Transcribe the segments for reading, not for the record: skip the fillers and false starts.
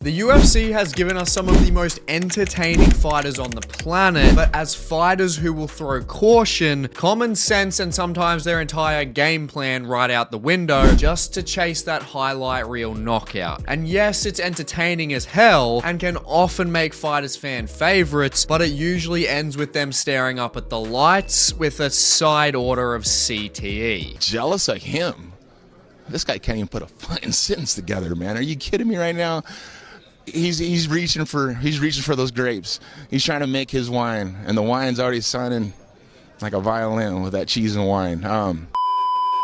The UFC has given us some of the most entertaining fighters on the planet, but as fighters who will throw caution, common sense, and sometimes their entire game plan right out the window just to chase that highlight reel knockout. And yes, it's entertaining as hell and can often make fighters fan favorites, but it usually ends with them staring up at the lights with a side order of CTE. Jealous of him? This guy can't even put a fucking sentence together, man. Are you kidding me right now? He's reaching for those grapes. He's trying to make his wine, and the wine's already sounding like a violin with that cheese and wine.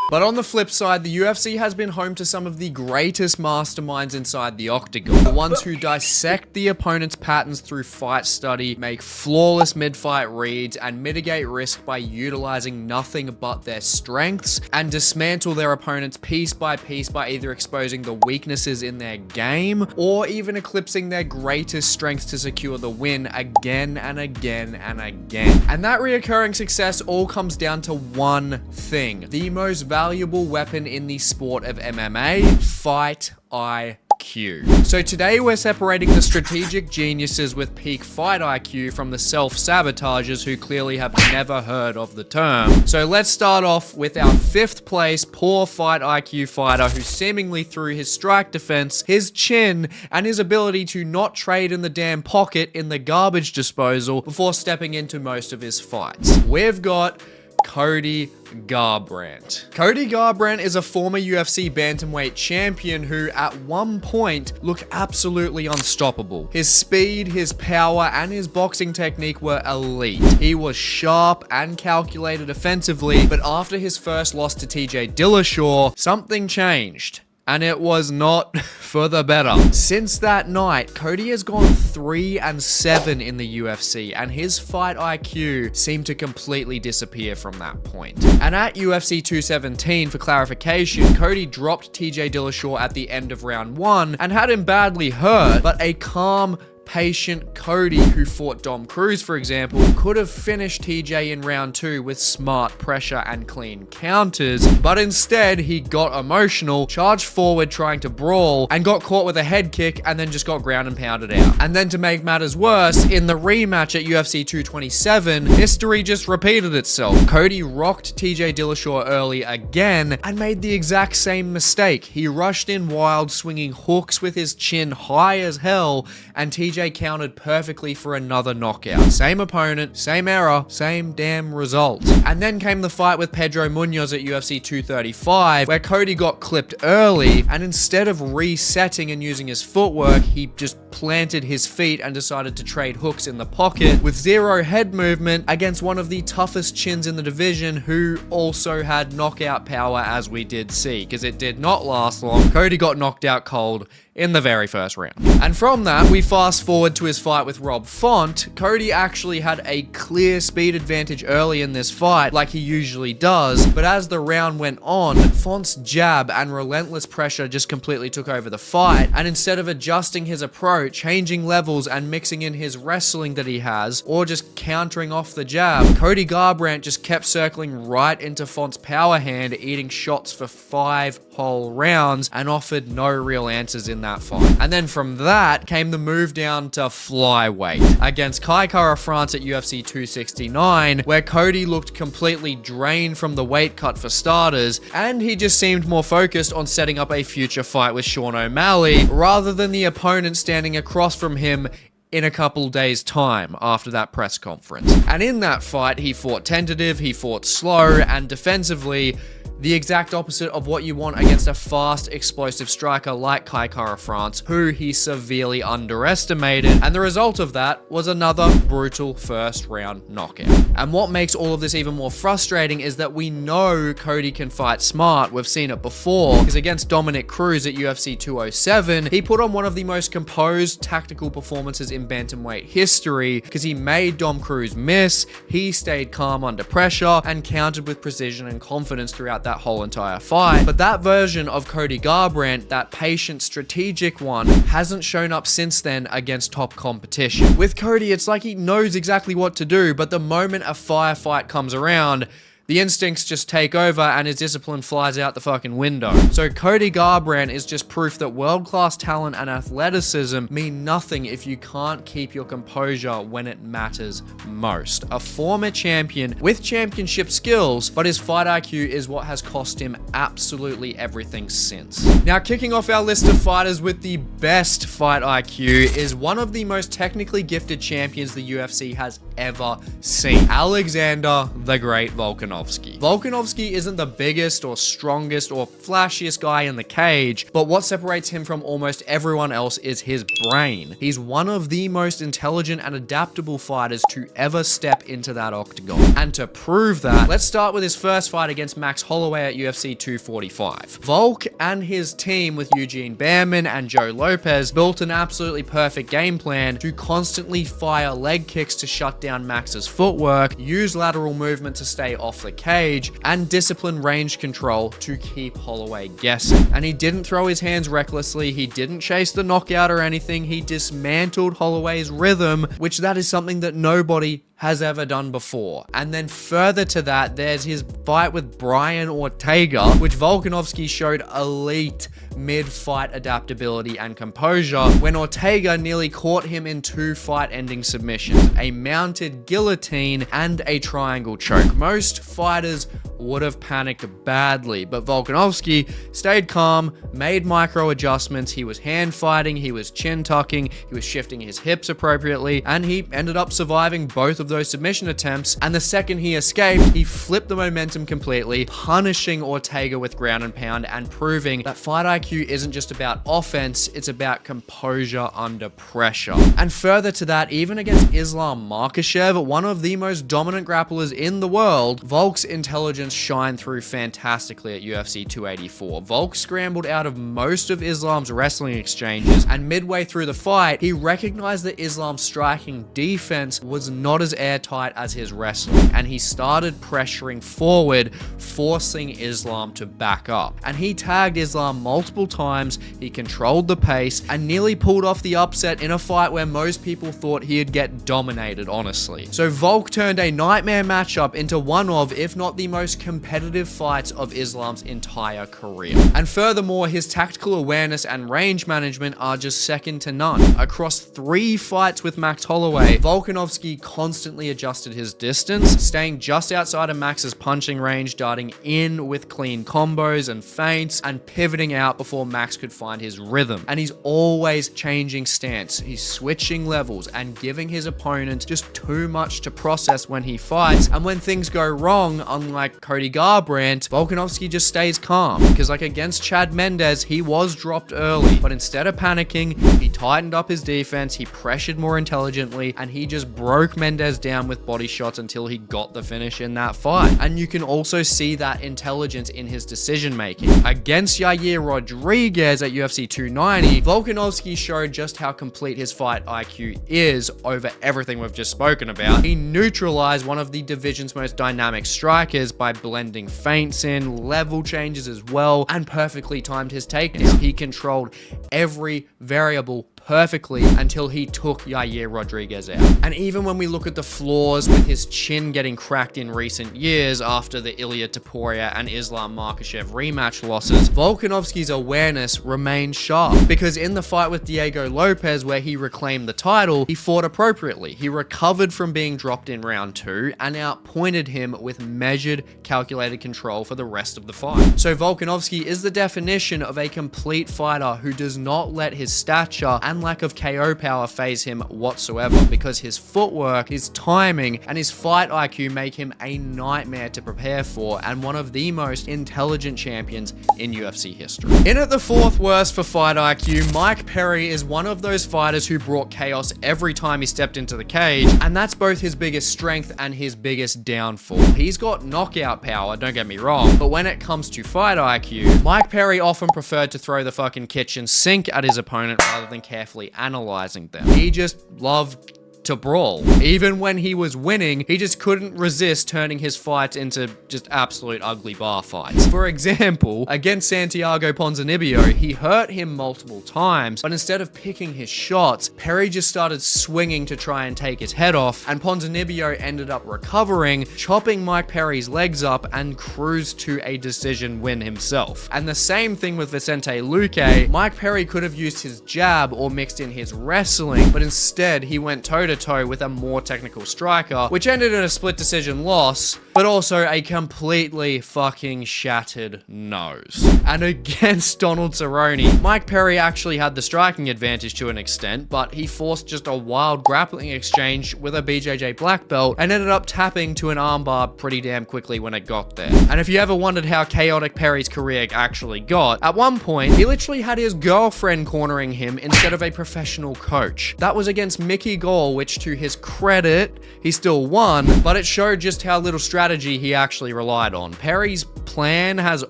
But on the flip side, the UFC has been home to some of the greatest masterminds inside the octagon. The ones who dissect the opponent's patterns through fight study, make flawless mid-fight reads, and mitigate risk by utilizing nothing but their strengths, and dismantle their opponents piece by piece by either exposing the weaknesses in their game, or even eclipsing their greatest strengths to secure the win again and again and again. And that reoccurring success all comes down to one thing: the most valuable weapon in the sport of MMA, fight IQ. So today we're separating the strategic geniuses with peak fight IQ from the self-sabotagers who clearly have never heard of the term. So let's start off with our 5th place poor fight IQ fighter who seemingly through his strike defense, his chin, and his ability to not trade in the damn pocket in the garbage disposal before stepping into most of his fights. We've got Cody Garbrandt. Cody Garbrandt is a former UFC bantamweight champion who at one point looked absolutely unstoppable. His speed, his power, and his boxing technique were elite. He was sharp and calculated offensively, but after his first loss to TJ Dillashaw, something changed. And it was not for the better. Since that night, Cody has gone 3-7 in the UFC, and his fight IQ seemed to completely disappear from that point. And at UFC 217, for clarification, Cody dropped TJ Dillashaw at the end of round 1 and had him badly hurt, but a calm, patient Cody, who fought Dom Cruz, for example, could have finished TJ in round 2 with smart pressure and clean counters, but instead he got emotional, charged forward trying to brawl, and got caught with a head kick and then just got ground and pounded out. And then to make matters worse, in the rematch at UFC 227, history just repeated itself. Cody rocked TJ Dillashaw early again and made the exact same mistake. He rushed in wild, swinging hooks with his chin high as hell, and TJ countered perfectly for another knockout. Same opponent, same error, same damn result. And then came the fight with Pedro Munoz at UFC 235, where Cody got clipped early, and instead of resetting and using his footwork, he just planted his feet and decided to trade hooks in the pocket with zero head movement against one of the toughest chins in the division, who also had knockout power, as we did see, because it did not last long. Cody got knocked out cold in the very first round. And from that, we fast forward to his fight with Rob Font. Cody actually had a clear speed advantage early in this fight, like he usually does, but as the round went on, Font's jab and relentless pressure just completely took over the fight, and instead of adjusting his approach, changing levels, and mixing in his wrestling that he has, or just countering off the jab, Cody Garbrandt just kept circling right into Font's power hand, eating shots for 5 whole rounds, and offered no real answers in that fight. And then from that came the move down to flyweight against Kai Kara-France at UFC 269, where Cody looked completely drained from the weight cut for starters, and he just seemed more focused on setting up a future fight with Sean O'Malley rather than the opponent standing across from him in a couple days' time after that press conference. And in that fight, he fought tentative, he fought slow, and defensively, the exact opposite of what you want against a fast, explosive striker like Kai Kara-France, who he severely underestimated, and the result of that was another brutal first round knockout. And what makes all of this even more frustrating is that we know Cody can fight smart. We've seen it before, because against Dominic Cruz at UFC 207, he put on one of the most composed tactical performances in bantamweight history, because he made Dom Cruz miss, he stayed calm under pressure, and countered with precision and confidence throughout that whole entire fight. But that version of Cody Garbrandt, that patient, strategic one, hasn't shown up since then against top competition. With Cody, it's like he knows exactly what to do, but the moment a firefight comes around, the instincts just take over and his discipline flies out the fucking window. So Cody Garbrandt is just proof that world-class talent and athleticism mean nothing if you can't keep your composure when it matters most. A former champion with championship skills, but his fight IQ is what has cost him absolutely everything since. Now, kicking off our list of fighters with the best fight IQ is one of the most technically gifted champions the UFC has ever seen, Alexander the Great Volkanovski. Volkanovski isn't the biggest or strongest or flashiest guy in the cage, but what separates him from almost everyone else is his brain. He's one of the most intelligent and adaptable fighters to ever step into that octagon. And to prove that, let's start with his first fight against Max Holloway at UFC 245. Volk and his team with Eugene Behrman and Joe Lopez built an absolutely perfect game plan to constantly fire leg kicks to shut down Max's footwork, use lateral movement to stay off the cage, and discipline range control to keep Holloway guessing. And he didn't throw his hands recklessly, he didn't chase the knockout or anything, he dismantled Holloway's rhythm, which that is something that nobody has ever done before. And then further to that, there's his fight with Brian Ortega, which Volkanovski showed elite mid-fight adaptability and composure when Ortega nearly caught him in 2 fight-ending submissions, a mounted guillotine and a triangle choke. Most fighters would have panicked badly, but Volkanovski stayed calm, made micro adjustments, he was hand fighting, he was chin tucking, he was shifting his hips appropriately, and he ended up surviving both of those submission attempts. And the second he escaped, he flipped the momentum completely, punishing Ortega with ground and pound and proving that fight IQ isn't just about offense, it's about composure under pressure. And further to that, even against Islam Makhachev, one of the most dominant grapplers in the world, Volk's intelligence shined through fantastically at UFC 284. Volk scrambled out of most of Islam's wrestling exchanges, and midway through the fight, he recognized that Islam's striking defense was not as airtight as his wrestling, and he started pressuring forward, forcing Islam to back up. And he tagged Islam multiple times, he controlled the pace, and nearly pulled off the upset in a fight where most people thought he'd get dominated, honestly. So Volk turned a nightmare matchup into one of, if not the most competitive fights of Islam's entire career. And furthermore, his tactical awareness and range management are just second to none. Across 3 fights with Max Holloway, Volkanovski constantly adjusted his distance, staying just outside of Max's punching range, darting in with clean combos and feints, and pivoting out before Max could find his rhythm. And he's always changing stance, he's switching levels and giving his opponent just too much to process when he fights. And when things go wrong, unlike Cody Garbrandt, Volkanovski just stays calm, because like against Chad Mendes, he was dropped early, but instead of panicking, he tightened up his defense, he pressured more intelligently, and he just broke Mendes down with body shots until he got the finish in that fight. And you can also see that intelligence in his decision making. Against Yair Rodriguez at UFC 290, Volkanovski showed just how complete his fight IQ is over everything we've just spoken about. He neutralized one of the division's most dynamic strikers by blending feints in, level changes as well, and perfectly timed his takedowns. He controlled every variable perfectly until he took Yair Rodriguez out. And even when we look at the flaws with his chin getting cracked in recent years after the Ilia Topuria and Islam Makhachev rematch losses, Volkanovski's awareness remained sharp, because in the fight with Diego Lopez where he reclaimed the title, he fought appropriately. He recovered from being dropped in round 2 and outpointed him with measured, calculated control for the rest of the fight. So Volkanovski is the definition of a complete fighter who does not let his stature and lack of KO power phase him whatsoever, because his footwork, his timing, and his fight IQ make him a nightmare to prepare for, and one of the most intelligent champions in UFC history. In at the 4th worst for fight IQ, Mike Perry is one of those fighters who brought chaos every time he stepped into the cage, and that's both his biggest strength and his biggest downfall. He's got knockout power, don't get me wrong, but when it comes to fight IQ, Mike Perry often preferred to throw the fucking kitchen sink at his opponent rather than carefully analyzing them. He just loved to brawl. Even when he was winning, he just couldn't resist turning his fights into just absolute ugly bar fights. For example, against Santiago Ponzinibbio, he hurt him multiple times, but instead of picking his shots, Perry just started swinging to try and take his head off, and Ponzinibbio ended up recovering, chopping Mike Perry's legs up, and cruised to a decision win himself. And the same thing with Vicente Luque. Mike Perry could have used his jab or mixed in his wrestling, but instead he went toe-to-toe with a more technical striker, which ended in a split decision loss, but also a completely fucking shattered nose. And against Donald Cerrone, Mike Perry actually had the striking advantage to an extent, but he forced just a wild grappling exchange with a BJJ black belt and ended up tapping to an armbar pretty damn quickly when it got there. And if you ever wondered how chaotic Perry's career actually got, at one point, he literally had his girlfriend cornering him instead of a professional coach. That was against Mickey Gall, which to his credit, he still won, but it showed just how little strategy he actually relied on. Perry's plan has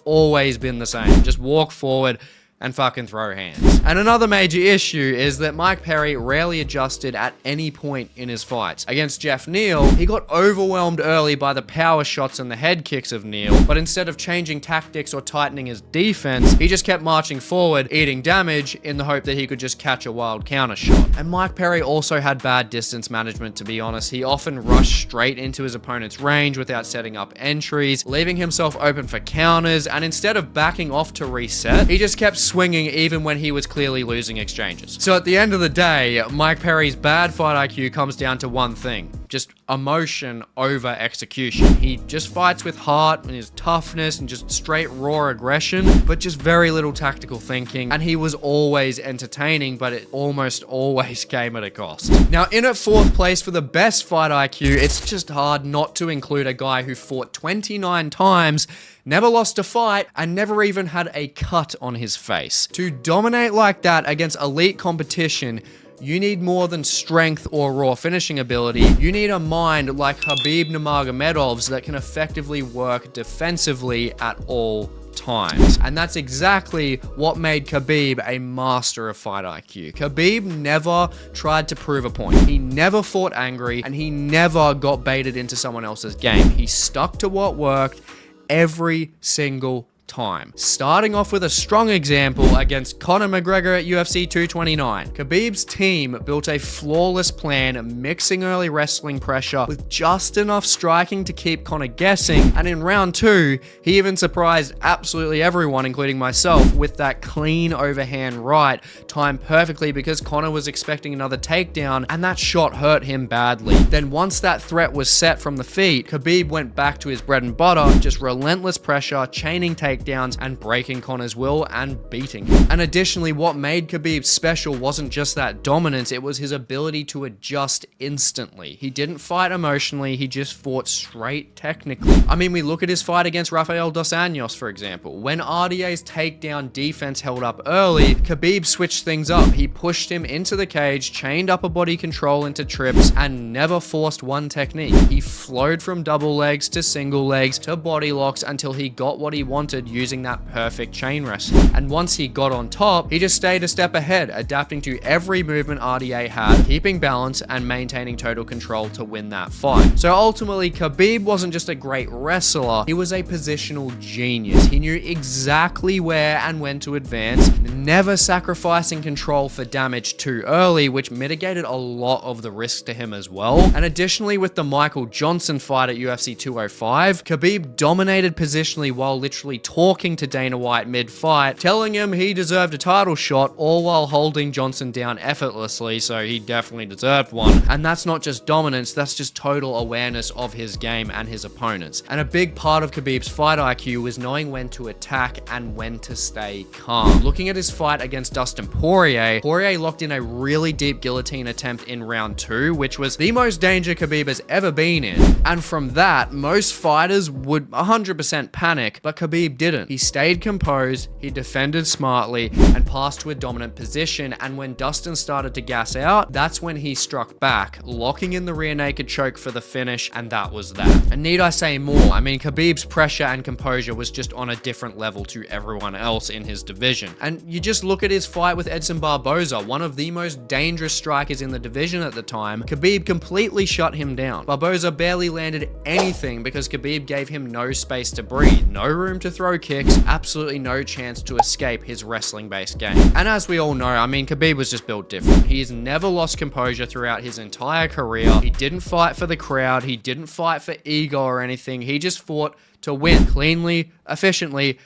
always been the same. Just walk forward and fucking throw hands. And another major issue is that Mike Perry rarely adjusted at any point in his fights. Against Jeff Neal, he got overwhelmed early by the power shots and the head kicks of Neal, but instead of changing tactics or tightening his defense, he just kept marching forward, eating damage in the hope that he could just catch a wild counter shot. And Mike Perry also had bad distance management, to be honest. He often rushed straight into his opponent's range without setting up entries, leaving himself open for counters, and instead of backing off to reset, he just kept swinging even when he was clearly losing exchanges. So at the end of the day, Mike Perry's bad fight IQ comes down to one thing: just emotion over execution. He just fights with heart and his toughness and just straight raw aggression, but just very little tactical thinking. And he was always entertaining, but it almost always came at a cost. Now, in at 4th place for the best fight IQ, it's just hard not to include a guy who fought 29 times, never lost a fight, and never even had a cut on his face. To dominate like that against elite competition, you need more than strength or raw finishing ability. You need a mind like Khabib Nurmagomedov's that can effectively work defensively at all times. And that's exactly what made Khabib a master of fight IQ. Khabib never tried to prove a point. He never fought angry, and he never got baited into someone else's game. He stuck to what worked every single time. Starting off with a strong example against Conor McGregor at UFC 229. Khabib's team built a flawless plan, mixing early wrestling pressure with just enough striking to keep Conor guessing, and in round 2, he even surprised absolutely everyone, including myself, with that clean overhand right, timed perfectly because Conor was expecting another takedown, and that shot hurt him badly. Then once that threat was set from the feet, Khabib went back to his bread and butter, just relentless pressure, chaining takedowns, and breaking Conor's will and beating him. And additionally, what made Khabib special wasn't just that dominance, it was his ability to adjust instantly. He didn't fight emotionally, he just fought straight technically. I mean, we look at his fight against Rafael dos Anjos, for example. When RDA's takedown defense held up early, Khabib switched things up. He pushed him into the cage, chained upper body control into trips, and never forced one technique. He flowed from double legs to single legs to body locks until he got what he wanted using that perfect chain wrestling. And once he got on top, he just stayed a step ahead, adapting to every movement RDA had, keeping balance and maintaining total control to win that fight. So ultimately, Khabib wasn't just a great wrestler, he was a positional genius. He knew exactly where and when to advance, never sacrificing control for damage too early, which mitigated a lot of the risk to him as well. And additionally, with the Michael Johnson fight at UFC 205, Khabib dominated positionally while literally talking to Dana White mid-fight, telling him he deserved a title shot, all while holding Johnson down effortlessly, so he definitely deserved one. And that's not just dominance, that's just total awareness of his game and his opponents. And a big part of Khabib's fight IQ was knowing when to attack and when to stay calm. Looking at his fight against Dustin Poirier, Poirier locked in a really deep guillotine attempt in round 2, which was the most danger Khabib has ever been in. And from that, most fighters would 100% panic, but Khabib didn't. He stayed composed, he defended smartly, and passed to a dominant position, and when Dustin started to gas out, that's when he struck back, locking in the rear naked choke for the finish, and that was that. And need I say more? I mean, Khabib's pressure and composure was just on a different level to everyone else in his division. And you just look at his fight with Edson Barboza, one of the most dangerous strikers in the division at the time. Khabib completely shut him down. Barboza barely landed anything because Khabib gave him no space to breathe, no room to throw kicks, absolutely no chance to escape his wrestling-based game. And as we all know, I mean, Khabib was just built different. He's never lost composure throughout his entire career. He didn't fight for the crowd. He didn't fight for ego or anything. He just fought to win cleanly, efficiently,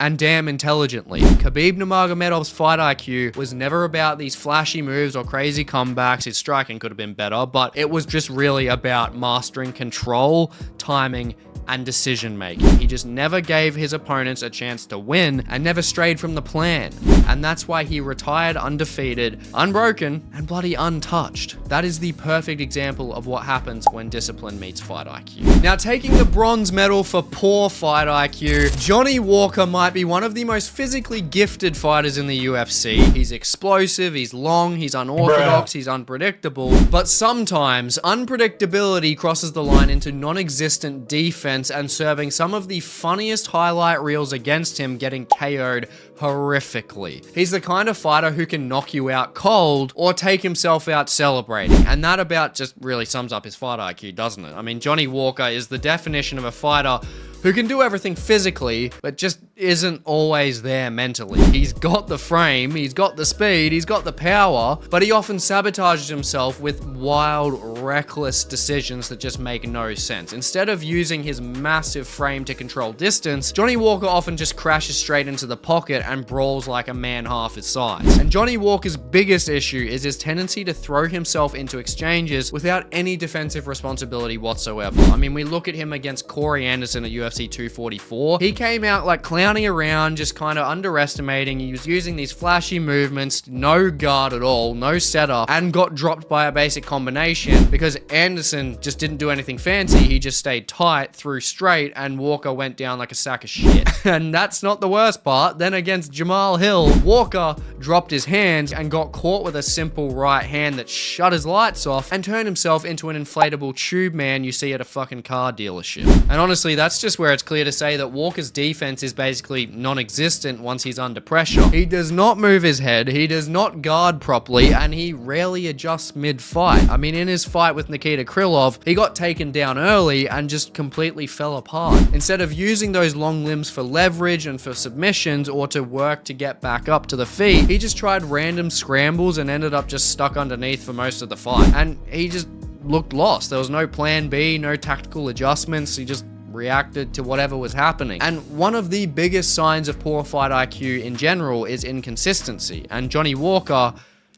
and damn intelligently. Khabib Nurmagomedov's fight IQ was never about these flashy moves or crazy comebacks. His striking could have been better, but it was just really about mastering control, timing, and decision making. He just never gave his opponents a chance to win and never strayed from the plan. And that's why he retired undefeated, unbroken, and bloody untouched. That is the perfect example of what happens when discipline meets fight IQ. Now, taking the bronze medal for poor fight IQ, Johnny Walker might be one of the most physically gifted fighters in the UFC. He's explosive, he's long, he's unorthodox, he's unpredictable, but sometimes unpredictability crosses the line into non-existent defense and serving some of the funniest highlight reels against him getting KO'd horrifically. He's the kind of fighter who can knock you out cold or take himself out celebrating, and that about just really sums up his fight IQ, doesn't it? I mean, Johnny Walker is the definition of a fighter who can do everything physically, but just isn't always there mentally. He's got the frame, he's got the speed, he's got the power, but he often sabotages himself with wild, reckless decisions that just make no sense. Instead of using his massive frame to control distance, Johnny Walker often just crashes straight into the pocket and brawls like a man half his size. And Johnny Walker's biggest issue is his tendency to throw himself into exchanges without any defensive responsibility whatsoever. I mean, we look at him against Corey Anderson at UFC 244. He came out like clowning around, just kind of underestimating. He was using these flashy movements, no guard at all, no setup, and got dropped by a basic combination because Anderson just didn't do anything fancy. He just stayed tight, threw straight, and Walker went down like a sack of shit. And that's not the worst part. Then against Jamal Hill, Walker dropped his hands and got caught with a simple right hand that shut his lights off and turned himself into an inflatable tube man you see at a fucking car dealership. And honestly, that's just where it's clear to say that Walker's defense is basically non-existent once he's under pressure. He does not move his head, he does not guard properly, and he rarely adjusts mid-fight. I mean, in his fight with Nikita Krylov, he got taken down early and just completely fell apart. Instead of using those long limbs for leverage and for submissions or to work to get back up to the feet, he just tried random scrambles and ended up just stuck underneath for most of the fight. And he just looked lost. There was no plan B, no tactical adjustments. He just reacted to whatever was happening. And one of the biggest signs of poor fight IQ in general is inconsistency. And Johnny Walker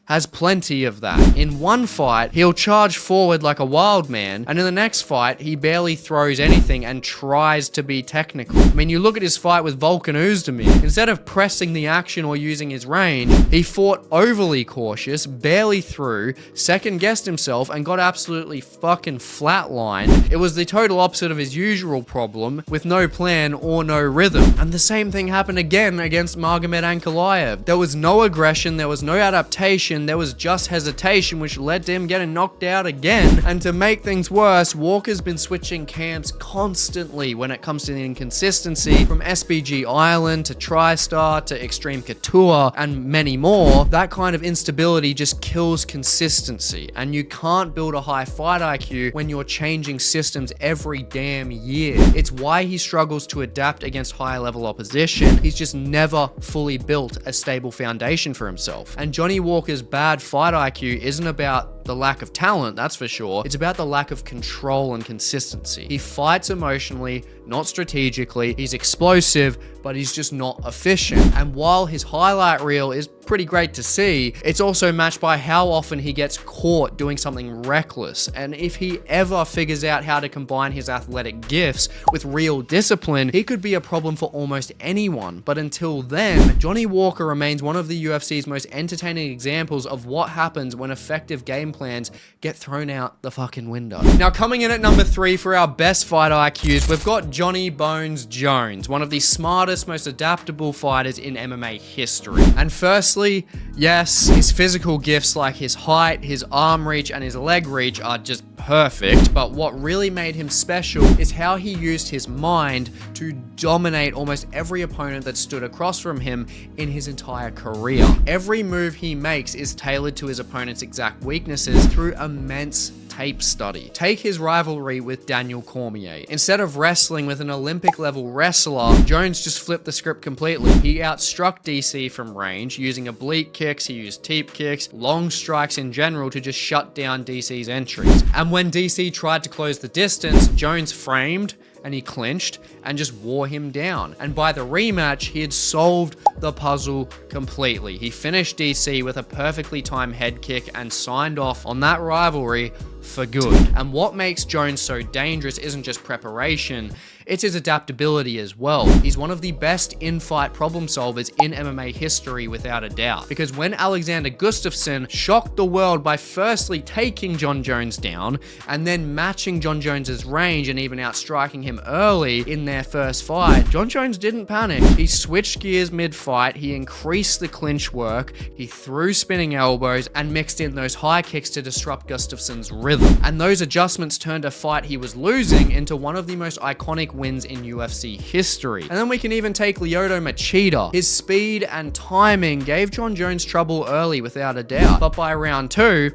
has plenty of that. In one fight, he'll charge forward like a wild man, and in the next fight, he barely throws anything and tries to be technical. I mean, you look at his fight with Volkan Oezdemir. Instead of pressing the action or using his range, he fought overly cautious, barely threw, second-guessed himself, and got absolutely fucking flatlined. It was the total opposite of his usual problem, with no plan or no rhythm. And the same thing happened again against Magomed Ankalaev. There was no aggression, there was no adaptation, there was just hesitation, which led to him getting knocked out again. And to make things worse, Walker's been switching camps constantly when it comes to the inconsistency, from SBG Island to TriStar to Extreme Couture and many more. That kind of instability just kills consistency, and you can't build a high fight IQ when you're changing systems every damn year. It's why he struggles to adapt against higher level opposition. He's just never fully built a stable foundation for himself. And Johnny Walker's bad fight IQ isn't about the lack of talent, that's for sure. It's about the lack of control and consistency. He fights emotionally, not strategically. He's explosive, but he's just not efficient. And while his highlight reel is pretty great to see, it's also matched by how often he gets caught doing something reckless. And if he ever figures out how to combine his athletic gifts with real discipline, he could be a problem for almost anyone. But until then, Johnny Walker remains one of the UFC's most entertaining examples of what happens when effective game plans get thrown out the fucking window. Now, coming in at number 3 for our best fight IQs, we've got Johnny Bones Jones, one of the smartest, most adaptable fighters in MMA history. And firstly, yes, his physical gifts like his height, his arm reach, and his leg reach are just perfect, but what really made him special is how he used his mind to dominate almost every opponent that stood across from him in his entire career. Every move he makes is tailored to his opponent's exact weaknesses through immense tape study. Take his rivalry with Daniel Cormier. Instead of wrestling with an Olympic level wrestler, Jones just flipped the script completely. He outstruck DC from range, using oblique kicks, he used teep kicks, long strikes in general to just shut down DC's entries. And when DC tried to close the distance, Jones framed and he clinched and just wore him down. And by the rematch, he had solved the puzzle completely. He finished DC with a perfectly timed head kick and signed off on that rivalry for good. And what makes Jones so dangerous isn't just preparation, it's his adaptability as well. He's one of the best in-fight problem solvers in MMA history without a doubt. Because when Alexander Gustafsson shocked the world by firstly taking Jon Jones down and then matching Jon Jones's range and even outstriking him early in their first fight, Jon Jones didn't panic. He switched gears mid-fight, he increased the clinch work, he threw spinning elbows and mixed in those high kicks to disrupt Gustafsson's rhythm. And those adjustments turned a fight he was losing into one of the most iconic wins in UFC history. And then we can even take Lyoto Machida. His speed and timing gave Jon Jones trouble early without a doubt, but by round 2,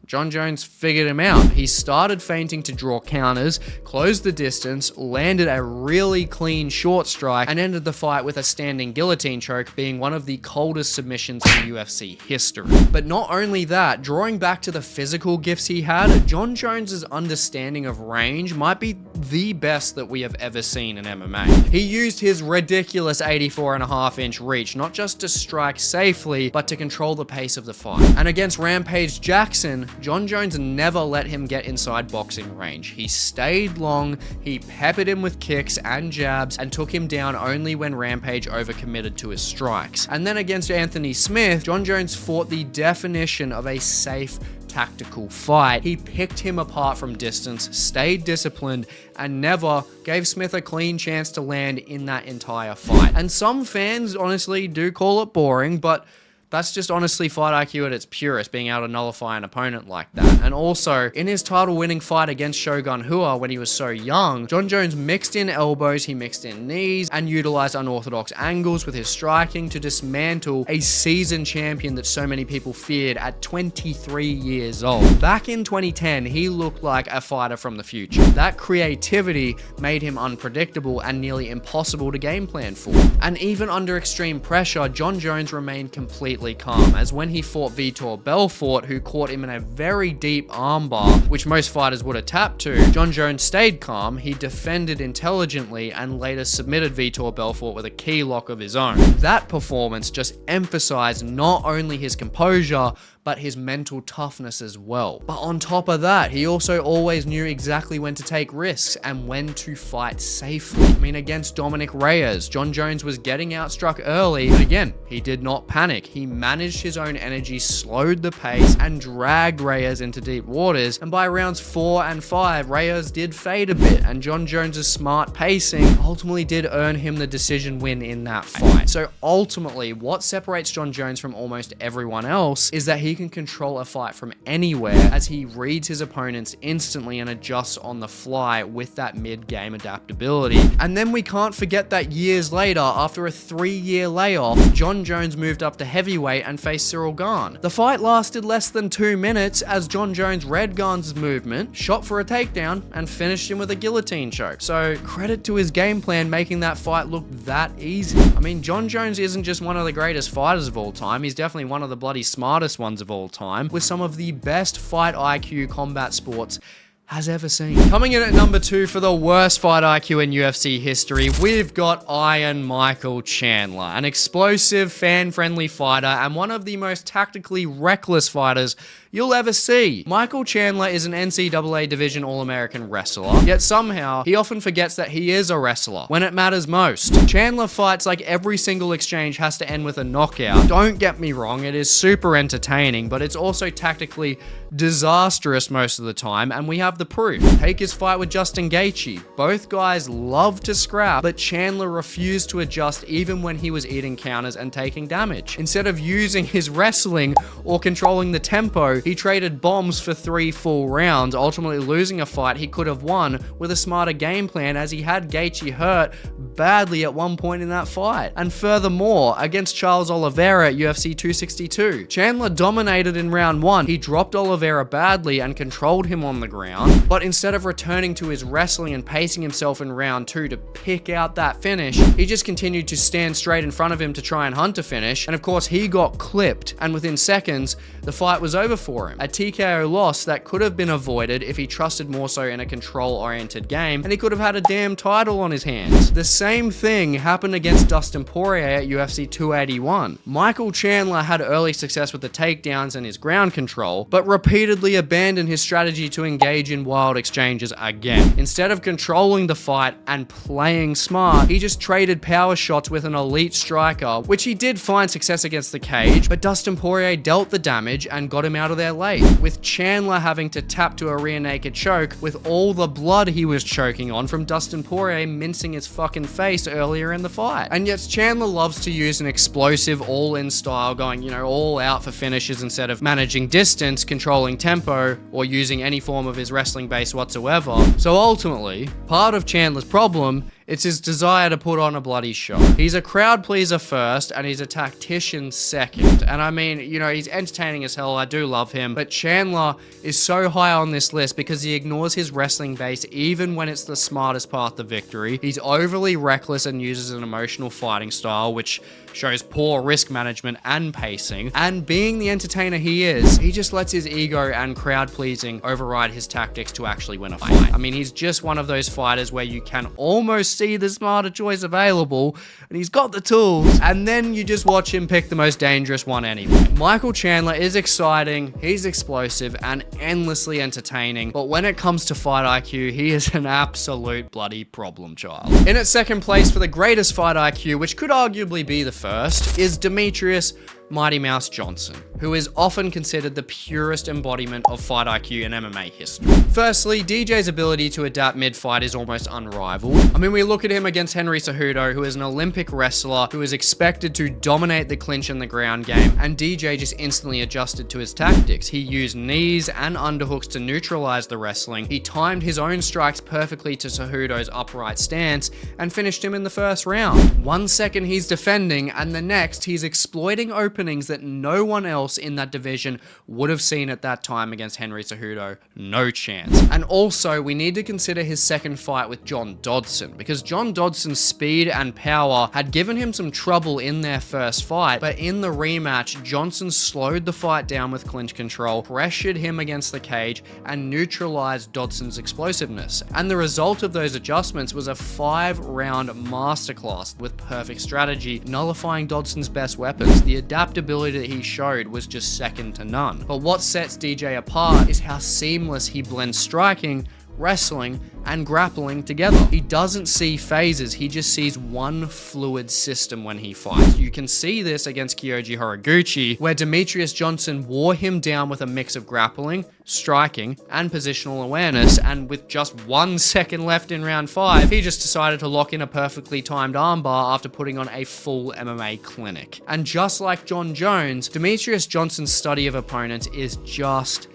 Jon Jones figured him out. He started feinting to draw counters, closed the distance, landed a really clean short strike, and ended the fight with a standing guillotine choke, being one of the coldest submissions in UFC history. But not only that, drawing back to the physical gifts he had, Jon Jones's understanding of range might be the best that we have ever seen in MMA. He used his ridiculous 84.5-inch reach, not just to strike safely, but to control the pace of the fight. And against Rampage Jackson, Jon Jones never let him get inside boxing range. He stayed long, he peppered him with kicks and jabs, and took him down only when Rampage overcommitted to his strikes. And then against Anthony Smith, Jon Jones fought the definition of a safe, tactical fight. He picked him apart from distance, stayed disciplined, and never gave Smith a clean chance to land in that entire fight. And some fans honestly do call it boring, but that's just honestly fight IQ at its purest, being able to nullify an opponent like that. And also, in his title-winning fight against Shogun Rua when he was so young, Jon Jones mixed in elbows, he mixed in knees, and utilized unorthodox angles with his striking to dismantle a seasoned champion that so many people feared at 23 years old. Back in 2010, he looked like a fighter from the future. That creativity made him unpredictable and nearly impossible to game plan for. And even under extreme pressure, Jon Jones remained completely calm, as when he fought Vitor Belfort, who caught him in a very deep armbar, which most fighters would have tapped to, Jon Jones stayed calm, he defended intelligently, and later submitted Vitor Belfort with a key lock of his own. That performance just emphasized not only his composure, but his mental toughness as well. But on top of that, he also always knew exactly when to take risks and when to fight safely. I mean, against Dominic Reyes, Jon Jones was getting outstruck early, but again, he did not panic. He managed his own energy, slowed the pace, and dragged Reyes into deep waters. And by rounds 4 and 5, Reyes did fade a bit, and Jon Jones's smart pacing ultimately did earn him the decision win in that fight. So ultimately, what separates Jon Jones from almost everyone else is that he can control a fight from anywhere, as he reads his opponents instantly and adjusts on the fly with that mid-game adaptability. And then we can't forget that years later, after a 3-year layoff, Jon Jones moved up to heavyweight and faced Cyril Gane. The fight lasted less than 2 minutes, as Jon Jones read Gane's movement, shot for a takedown, and finished him with a guillotine choke. So credit to his game plan making that fight look that easy. I mean, Jon Jones isn't just one of the greatest fighters of all time, he's definitely one of the bloody smartest ones of all time, with some of the best fight IQ combat sports has ever seen. Coming in at number 2 for the worst fight IQ in UFC history, we've got Iron Michael Chandler, an explosive, fan-friendly fighter and one of the most tactically reckless fighters you'll ever see. Michael Chandler is an NCAA Division All-American wrestler, yet somehow he often forgets that he is a wrestler when it matters most. Chandler fights like every single exchange has to end with a knockout. Don't get me wrong, it is super entertaining, but it's also tactically disastrous most of the time, and we have the proof. Take his fight with Justin Gaethje. Both guys love to scrap, but Chandler refused to adjust even when he was eating counters and taking damage. Instead of using his wrestling or controlling the tempo, he traded bombs for 3 full rounds, ultimately losing a fight he could have won with a smarter game plan, as he had Gaethje hurt badly at one point in that fight. And furthermore, against Charles Oliveira at UFC 262, Chandler dominated in round 1. He dropped Oliveira badly and controlled him on the ground, but instead of returning to his wrestling and pacing himself in round 2 to pick out that finish, he just continued to stand straight in front of him to try and hunt a finish, and of course he got clipped, and within seconds, the fight was over for him. A TKO loss that could have been avoided if he trusted more so in a control-oriented game, and he could have had a damn title on his hands. The same thing happened against Dustin Poirier at UFC 281. Michael Chandler had early success with the takedowns and his ground control, but repeatedly abandoned his strategy to engage in wild exchanges again. Instead of controlling the fight and playing smart, he just traded power shots with an elite striker, which he did find success against the cage, but Dustin Poirier dealt the damage and got him out of there late, with Chandler having to tap to a rear naked choke with all the blood he was choking on from Dustin Poirier mincing his fucking face earlier in the fight. And yet Chandler loves to use an explosive all-in style, going, all out for finishes instead of managing distance, controlling tempo, or using any form of his wrestling base whatsoever. So ultimately, part of Chandler's problem, it's his desire to put on a bloody show. He's a crowd pleaser first, and he's a tactician second. And I mean, he's entertaining as hell. I do love him. But Chandler is so high on this list because he ignores his wrestling base even when it's the smartest path to victory. He's overly reckless and uses an emotional fighting style, which shows poor risk management and pacing. And being the entertainer he is, he just lets his ego and crowd pleasing override his tactics to actually win a fight. I mean, he's just one of those fighters where you can almost see the smarter choice available, and he's got the tools, and then you just watch him pick the most dangerous one anyway. Michael Chandler is exciting, he's explosive, and endlessly entertaining, but when it comes to fight IQ, he is an absolute bloody problem child. In its second place for the greatest fight IQ, which could arguably be the first, is Demetrius Mighty Mouse Johnson, who is often considered the purest embodiment of fight IQ in MMA history. Firstly, DJ's ability to adapt mid-fight is almost unrivaled. I mean, we look at him against Henry Cejudo, who is an Olympic wrestler who is expected to dominate the clinch and the ground game, and DJ just instantly adjusted to his tactics. He used knees and underhooks to neutralize the wrestling. He timed his own strikes perfectly to Cejudo's upright stance and finished him in the first round. 1 second he's defending, and the next he's exploiting openings that no one else in that division would have seen at that time against Henry Cejudo. No chance. And also, we need to consider his second fight with John Dodson, because John Dodson's speed and power had given him some trouble in their first fight, but in the rematch, Johnson slowed the fight down with clinch control, pressured him against the cage, and neutralized Dodson's explosiveness. And the result of those adjustments was a 5-round masterclass with perfect strategy, nullifying Dodson's best weapons. The adaptability that he showed was just second to none. But what sets DJ apart is how seamless he blends striking, wrestling, and grappling together. He doesn't see phases, he just sees one fluid system when he fights. You can see this against Kyoji Horiguchi, where Demetrius Johnson wore him down with a mix of grappling, striking, and positional awareness, and with just 1 second left in round 5, he just decided to lock in a perfectly timed armbar after putting on a full MMA clinic. And just like John Jones, Demetrius Johnson's study of opponents is just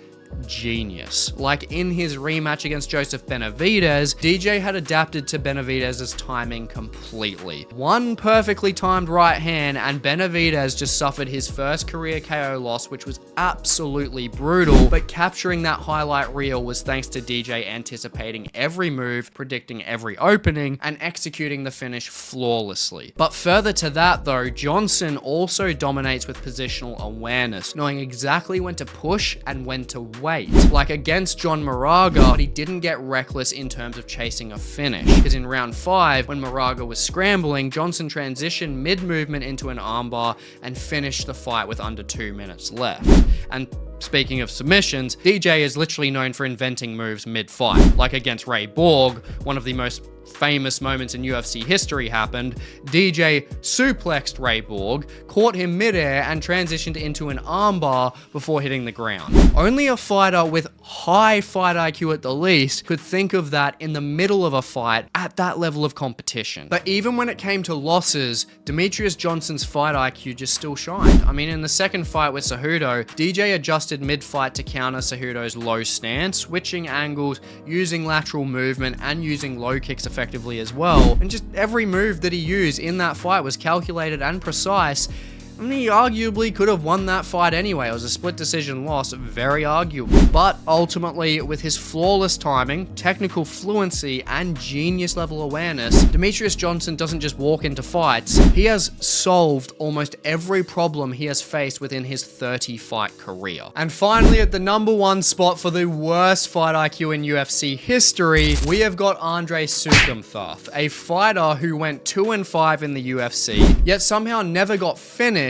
genius. Like in his rematch against Joseph Benavidez, DJ had adapted to Benavidez's timing completely. One perfectly timed right hand and Benavidez just suffered his first career KO loss, which was absolutely brutal, but capturing that highlight reel was thanks to DJ anticipating every move, predicting every opening, and executing the finish flawlessly. But further to that though, Johnson also dominates with positional awareness, knowing exactly when to push and when to weight. Like against John Moraga, but he didn't get reckless in terms of chasing a finish. Because in round 5, when Moraga was scrambling, Johnson transitioned mid-movement into an armbar and finished the fight with under 2 minutes left. And speaking of submissions, DJ is literally known for inventing moves mid-fight. Like against Ray Borg, one of the most famous moments in UFC history happened. DJ suplexed Ray Borg, caught him midair, and transitioned into an armbar before hitting the ground. Only a fighter with high fight IQ at the least could think of that in the middle of a fight at that level of competition. But even when it came to losses, Demetrius Johnson's fight IQ just still shined. I mean, in the second fight with Cejudo, DJ adjusted mid-fight to counter Cejudo's low stance, switching angles, using lateral movement, and using low kicks effectively as well. And just every move that he used in that fight was calculated and precise. And he arguably could have won that fight anyway. It was a split decision loss, very arguable. But ultimately, with his flawless timing, technical fluency, and genius level awareness, Demetrius Johnson doesn't just walk into fights, he has solved almost every problem he has faced within his 30-fight career. And finally, at the #1 spot for the worst fight IQ in UFC history, we have got Andre Sukumtharth, a fighter who went 2-5 in the UFC, yet somehow never got finished.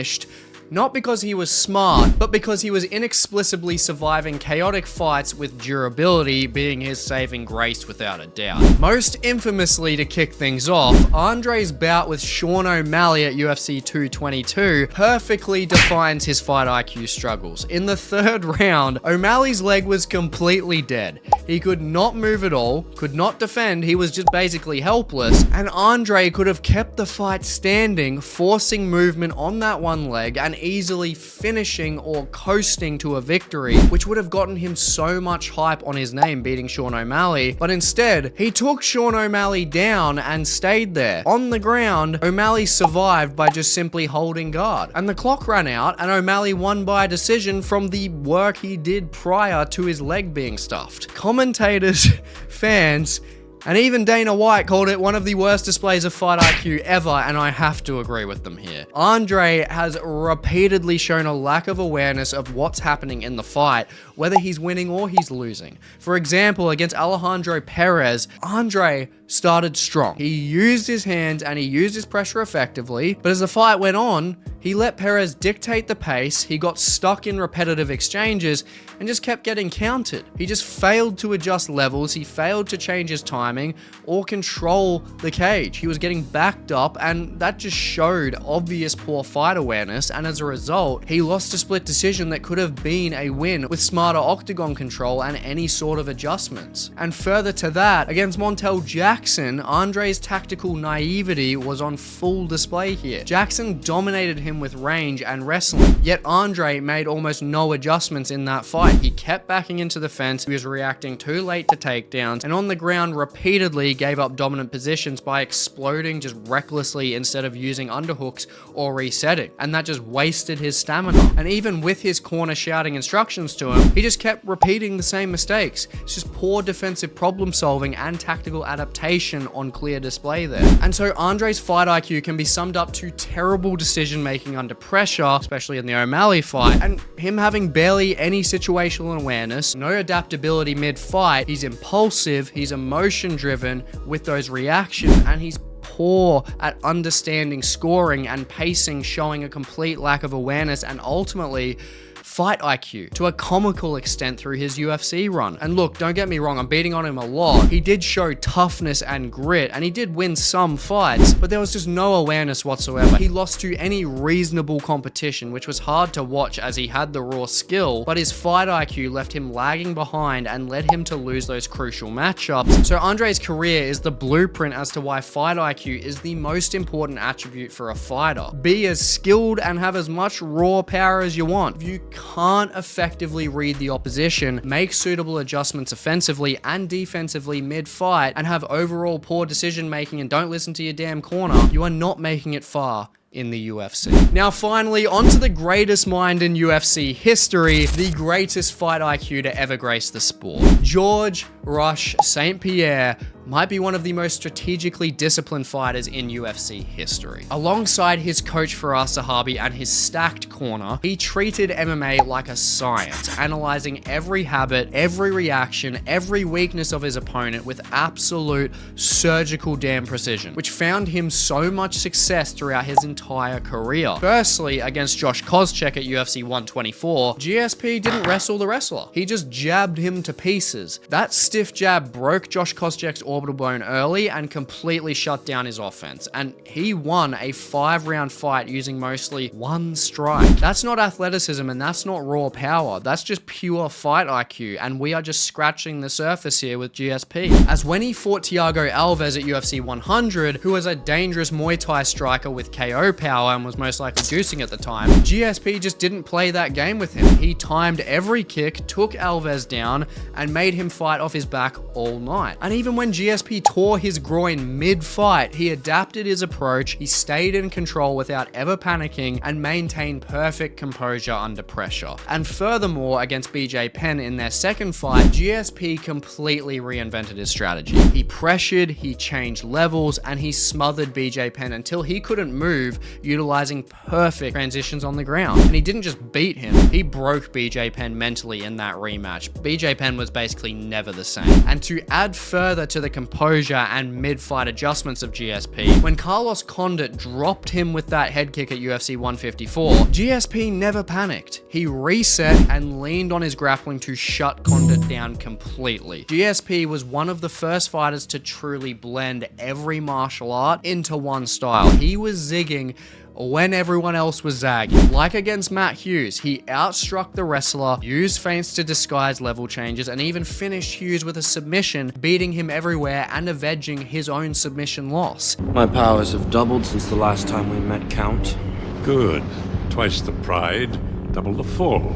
Not because he was smart, but because he was inexplicably surviving chaotic fights with durability being his saving grace without a doubt. Most infamously, to kick things off, Andre's bout with Sean O'Malley at UFC 222 perfectly defines his fight IQ struggles. In the 3rd round, O'Malley's leg was completely dead. He could not move at all, could not defend, he was just basically helpless, and Andre could have kept the fight standing, forcing movement on that one leg and easily finishing or coasting to a victory, which would have gotten him so much hype on his name beating Sean O'Malley. But instead, he took Sean O'Malley down and stayed there. On the ground, O'Malley survived by just simply holding guard. And the clock ran out, and O'Malley won by a decision from the work he did prior to his leg being stuffed. Commentators, fans, and even Dana White called it one of the worst displays of fight IQ ever, and I have to agree with them here. Andre has repeatedly shown a lack of awareness of what's happening in the fight, whether he's winning or he's losing. For example, against Alejandro Perez, Andre started strong. He used his hands and he used his pressure effectively, but as the fight went on, he let Perez dictate the pace, he got stuck in repetitive exchanges, and just kept getting countered. He just failed to adjust levels, he failed to change his timing, or control the cage. He was getting backed up, and that just showed obvious poor fight awareness, and as a result, he lost a split decision that could have been a win with smarter octagon control and any sort of adjustments. And further to that, against Montel Jackson, Andre's tactical naivety was on full display here. Jackson dominated him with range and wrestling, yet Andre made almost no adjustments in that fight. He kept backing into the fence, he was reacting too late to takedowns, and on the ground repeatedly gave up dominant positions by exploding just recklessly instead of using underhooks or resetting, and that just wasted his stamina. And even with his corner shouting instructions to him, he just kept repeating the same mistakes. It's just poor defensive problem solving and tactical adaptation on clear display there. And so Andre's fight IQ can be summed up to terrible decision making under pressure, especially in the O'Malley fight, and him having barely any situational awareness, no adaptability mid-fight. He's impulsive, he's emotion driven with those reactions, and he's poor at understanding scoring and pacing, showing a complete lack of awareness and ultimately fight IQ to a comical extent through his UFC run. And look, don't get me wrong, I'm beating on him a lot. He did show toughness and grit, and he did win some fights, but there was just no awareness whatsoever. He lost to any reasonable competition, which was hard to watch as he had the raw skill, but his fight IQ left him lagging behind and led him to lose those crucial matchups. So Andre's career is the blueprint as to why fight IQ is the most important attribute for a fighter. Be as skilled and have as much raw power as you want. If you can't effectively read the opposition, make suitable adjustments offensively and defensively mid-fight, and have overall poor decision making and don't listen to your damn corner, you are not making it far in the UFC. Now finally, onto the greatest mind in UFC history, the greatest fight IQ to ever grace the sport. George Rush St. Pierre might be one of the most strategically disciplined fighters in UFC history. Alongside his coach Firas Zahabi and his stacked corner, he treated MMA like a science, analyzing every habit, every reaction, every weakness of his opponent with absolute surgical damn precision, which found him so much success throughout his entire career. Firstly, against Josh Koscheck at UFC 124, GSP didn't wrestle the wrestler. He just jabbed him to pieces. That stiff jab broke Josh Koscheck's orbital bone early and completely shut down his offense, and he won a 5-round fight using mostly one strike. That's not athleticism and that's not raw power. That's just pure fight IQ, and we are just scratching the surface here with GSP. As when he fought Thiago Alves at UFC 100, who was a dangerous Muay Thai striker with KO power and was most likely juicing at the time, GSP just didn't play that game with him. He timed every kick, took Alves down, and made him fight off his back all night. And even when GSP tore his groin mid-fight, he adapted his approach, he stayed in control without ever panicking, and maintained perfect composure under pressure. And furthermore, against BJ Penn in their second fight, GSP completely reinvented his strategy. He pressured, he changed levels, and he smothered BJ Penn until he couldn't move, utilizing perfect transitions on the ground. And he didn't just beat him, he broke BJ Penn mentally in that rematch. BJ Penn was basically never the same. And to add further to the composure and mid-fight adjustments of GSP, when Carlos Condit dropped him with that head kick at UFC 154, GSP never panicked. He reset and leaned on his grappling to shut Condit down completely. GSP was one of the first fighters to truly blend every martial art into one style. He was zigging when everyone else was zagging. Like against Matt Hughes, he outstruck the wrestler, used feints to disguise level changes, and even finished Hughes with a submission, beating him everywhere and avenging his own submission loss. My powers have doubled since the last time we met, Count. Good. Twice the pride, double the fall.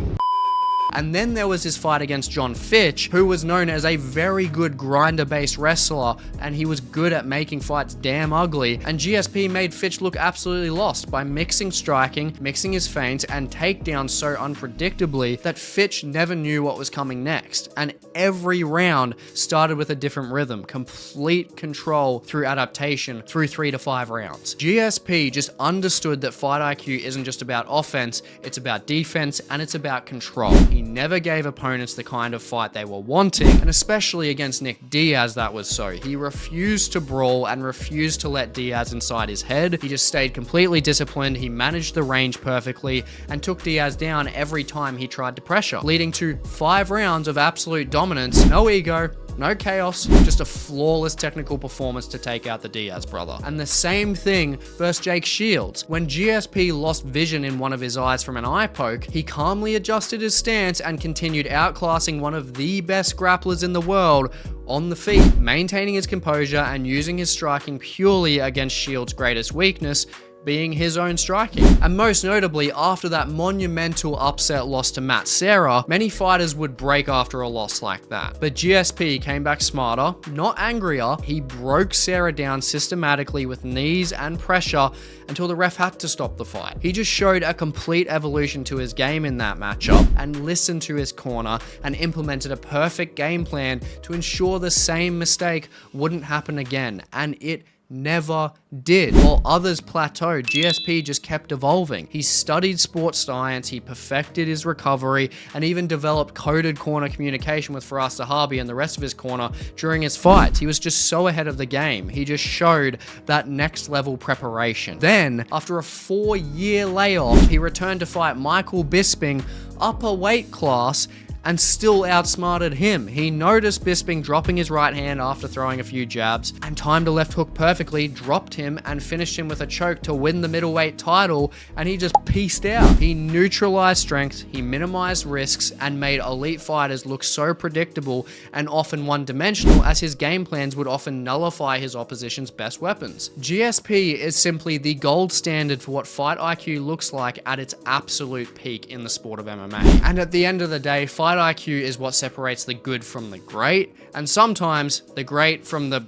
And then there was his fight against John Fitch, who was known as a very good grinder-based wrestler, and he was good at making fights damn ugly, and GSP made Fitch look absolutely lost by mixing striking, mixing his feints, and takedowns so unpredictably that Fitch never knew what was coming next, and every round started with a different rhythm, complete control through adaptation through 3 to 5 rounds. GSP just understood that fight IQ isn't just about offense, it's about defense, and it's about control. He never gave opponents the kind of fight they were wanting, and especially against Nick Diaz that was so. He refused to brawl and refused to let Diaz inside his head. He just stayed completely disciplined, he managed the range perfectly, and took Diaz down every time he tried to pressure, leading to 5 rounds of absolute dominance, no ego, no chaos, just a flawless technical performance to take out the Diaz brother. And the same thing versus Jake Shields. When GSP lost vision in one of his eyes from an eye poke, he calmly adjusted his stance and continued outclassing one of the best grapplers in the world on the feet, maintaining his composure and using his striking purely against Shields' greatest weakness, being his own striking. And most notably, after that monumental upset loss to Matt Serra, many fighters would break after a loss like that. But GSP came back smarter, not angrier. He broke Serra down systematically with knees and pressure until the ref had to stop the fight. He just showed a complete evolution to his game in that matchup and listened to his corner and implemented a perfect game plan to ensure the same mistake wouldn't happen again. And it never did. While others plateaued, GSP just kept evolving. He studied sports science, he perfected his recovery, and even developed coded corner communication with Firas Zahabi and the rest of his corner during his fights. He was just so ahead of the game. He just showed that next level preparation. Then, after a 4-year layoff, he returned to fight Michael Bisping, upper weight class, and still outsmarted him. He noticed Bisping dropping his right hand after throwing a few jabs and timed a left hook perfectly, dropped him and finished him with a choke to win the middleweight title, and he just pieced out. He neutralized strength, he minimized risks, and made elite fighters look so predictable and often one-dimensional, as his game plans would often nullify his opposition's best weapons. GSP is simply the gold standard for what fight IQ looks like at its absolute peak in the sport of MMA. And at the end of the day, fight IQ is what separates the good from the great, and sometimes the great from the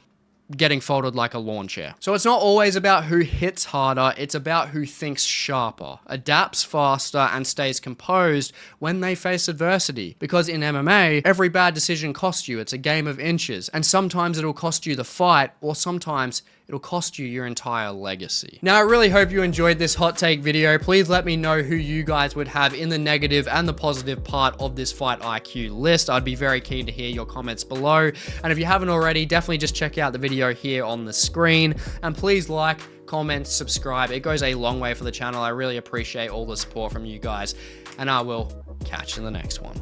getting folded like a lawn chair. So it's not always about who hits harder, it's about who thinks sharper, adapts faster, and stays composed when they face adversity. Because in MMA, every bad decision costs you. It's a game of inches, and sometimes it'll cost you the fight, or sometimes it'll cost you your entire legacy. Now, I really hope you enjoyed this hot take video. Please let me know who you guys would have in the negative and the positive part of this fight IQ list. I'd be very keen to hear your comments below. And if you haven't already, definitely just check out the video here on the screen. And please like, comment, subscribe. It goes a long way for the channel. I really appreciate all the support from you guys. And I will catch you in the next one.